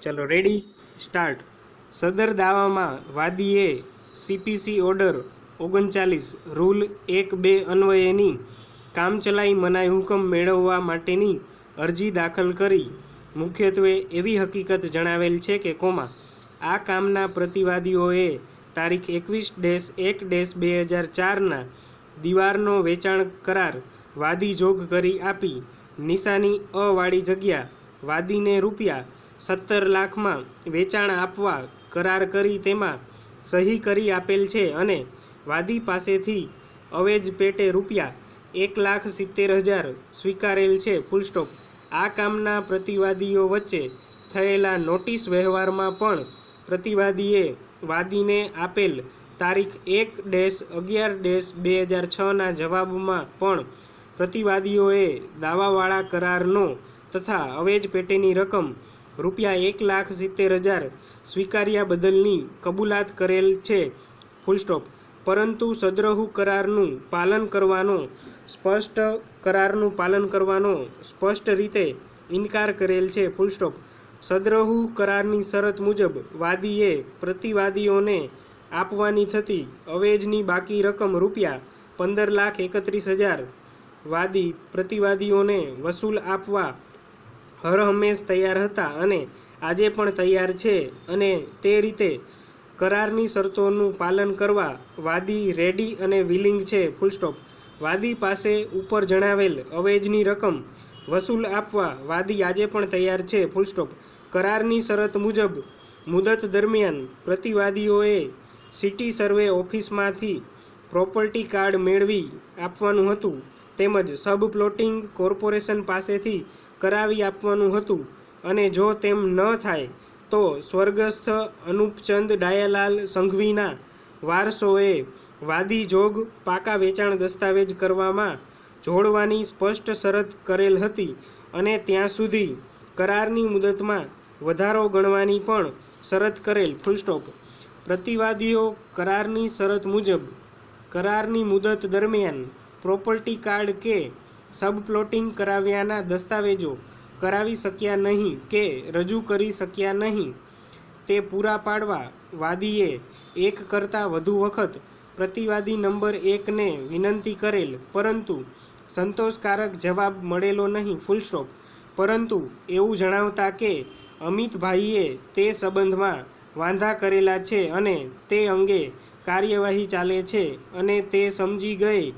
ચલો ready start. સદર દાવામાં વાદીએ CPC order 39 rule 1-2 અન્વયેની કામચલાઈ મનાઈ હુકમ મેળવવા માટેની અરજી દાખલ કરી। મુખ્યત્વે એવી હકીકત જણાવેલ છે કે આ કામના પ્રતિવાદીઓએ તારીખ 21-1-2004ના દીવારનો વેચાણ કરાર વાદી જોગ કરી આપી નિશાની અ વાળી જગ્યા વાદીને ₹17 લાખમાં વેચાણ આપવા કરાર કરી તેમાં સહી કરી આપેલ છે અને વાદી પાસેથી અવેજ પેટે ₹1,70,000 સ્વીકારેલ છે। આ કામના પ્રતિવાદીઓ વચ્ચે થયેલા નોટિસ વ્યવહારમાં પણ પ્રતિવાદીએ વાદીને આપેલ તારીખ 1-11-2006ના જવાબમાં પણ પ્રતિવાદીઓએ દાવાવાળા કરારનો તથા અવેજ પેટેની રકમ ₹1,70,000 સ્વીકાર્યા બદલની કબૂલાત કરેલ છે। પરંતુ સદ્રહુ કરારનું પાલન કરવાનો સ્પષ્ટ રીતે ઇનકાર કરેલ છે। સદ્રહુ કરારની શરત મુજબ વાદીએ પ્રતિવાદીઓને આપવાની થતી અવેજની બાકી રકમ ₹15,31,000 વાદી પ્રતિવાદીઓને વસૂલ આપવા હરહંમેશ તૈયાર હતા અને આજે પણ તૈયાર છે અને તે રીતે કરારની શરતોનું પાલન કરવા વાદી રેડી અને વિલિંગ છે। વાદી પાસે ઉપર જણાવેલ અવેજની રકમ વસૂલ આપવા વાદી આજે પણ તૈયાર છે। કરારની શરત મુજબ મુદત દરમિયાન પ્રતિવાદીઓએ સિટી સર્વે ઓફિસમાંથી પ્રોપર્ટી કાર્ડ મેળવી આપવાનું હતું તેમજ સબ પ્લોટિંગ કોર્પોરેશન પાસેથી કરાવી આપવાનું હતું અને જો તેમ ન થાય તો સ્વર્ગસ્થ અનુપચંદ ડાયાલાલ સંઘવીના વારસોએ વાદી જોગ પાકા વેચાણ દસ્તાવેજ કરવામાં જોડવાની સ્પષ્ટ શરત કરેલ હતી અને ત્યાં સુધી કરારની મુદતમાં વધારો ગણવાની પણ શરત કરેલ। પ્રતિવાદીઓ કરારની શરત મુજબ કરારની મુદત દરમિયાન પ્રોપર્ટી કાર્ડ કે સબ પ્લોટિંગ કરાવ્યાના દસ્તાવેજો કરાવી શક્યા નહીં કે રજૂ કરી શક્યા નહીં તે પૂરા પાડવા વાદીએ એક કરતાં વધુ વખત પ્રતિવાદી નંબર 1ને વિનંતી કરેલ પરંતુ સંતોષકારક જવાબ મળેલો નહીં। પરંતુ એવું જણાવતા કે અમિતભાઈએ તે સંબંધમાં વાંધા કરેલા છે અને તે અંગે કાર્યવાહી ચાલે છે અને તે સમજી ગયે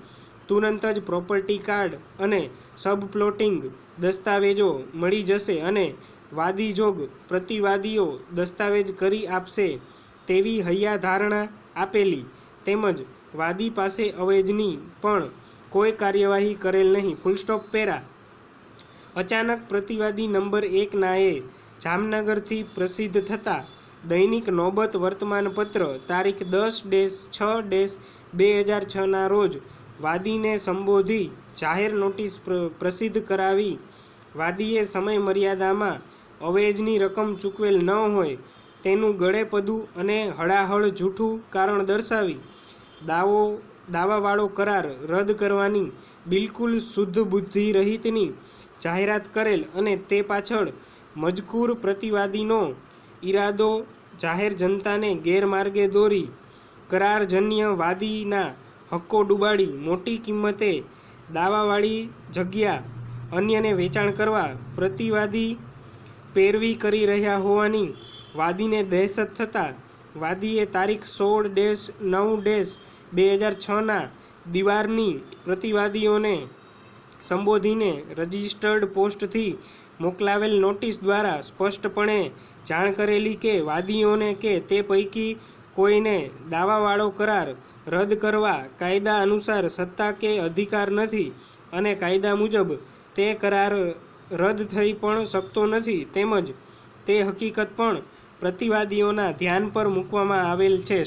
તુરંત જ પ્રોપર્ટી કાર્ડ અને સબ પ્લોટિંગ દસ્તાવેજો મળી જશે અને વાદી જોગ પ્રતિવાદીઓ દસ્તાવેજ કરી આપશે તેવી હૈયાધારણા આપેલી તેમજ વાદી પાસે અવેજની પણ કોઈ કાર્યવાહી કરેલ નહીં। અચાનક પ્રતિવાદી નંબર 1નાએ જામનગરથી પ્રસિદ્ધ થતા દૈનિક નોબત વર્તમાનપત્ર તારીખ 10-6-2006ના રોજ વાદીને સંબોધી જાહેર નોટિસ પ્રસિદ્ધ કરાવી વાદીએ સમય મર્યાદામાં અવેજની રકમ ચૂકવેલ ન હોય તેનું ગળેપદું અને હળાહળ જૂઠું કારણ દર્શાવી દાવાવાળો કરાર રદ કરવાની બિલકુલ શુદ્ધ બુદ્ધિ રહિતની જાહેરાત કરેલ અને તે પાછળ મજકૂર પ્રતિવાદીનો ઈરાદો જાહેર જનતાને ગેરમાર્ગે દોરી કરારજન્ય વાદીના હક્કો ડૂબાડી મોટી કિંમતે દાવાવાળી જગ્યા અન્યને વેચાણ કરવા પ્રતિવાદી પેરવી કરી રહ્યા હોવાની વાદીને દહેશત થતાં વાદીએ તારીખ 16-9-2006ના દીવારની પ્રતિવાદીઓને સંબોધીને રજિસ્ટર્ડ પોસ્ટથી મોકલાવેલ નોટિસ દ્વારા સ્પષ્ટપણે જાણ કરેલી કે વાદીઓને કે તે પૈકી કોઈને દાવાવાળો કરાર રદ કરવા કાયદા અનુસાર સત્તા કે અધિકાર નથી અને કાયદા મુજબ તે કરાર રદ થઈ પણ શકતો નથી તેમજ તે હકીકત પણ પ્રતિવાદીઓના ધ્યાન પર મૂકવામાં આવેલ છે।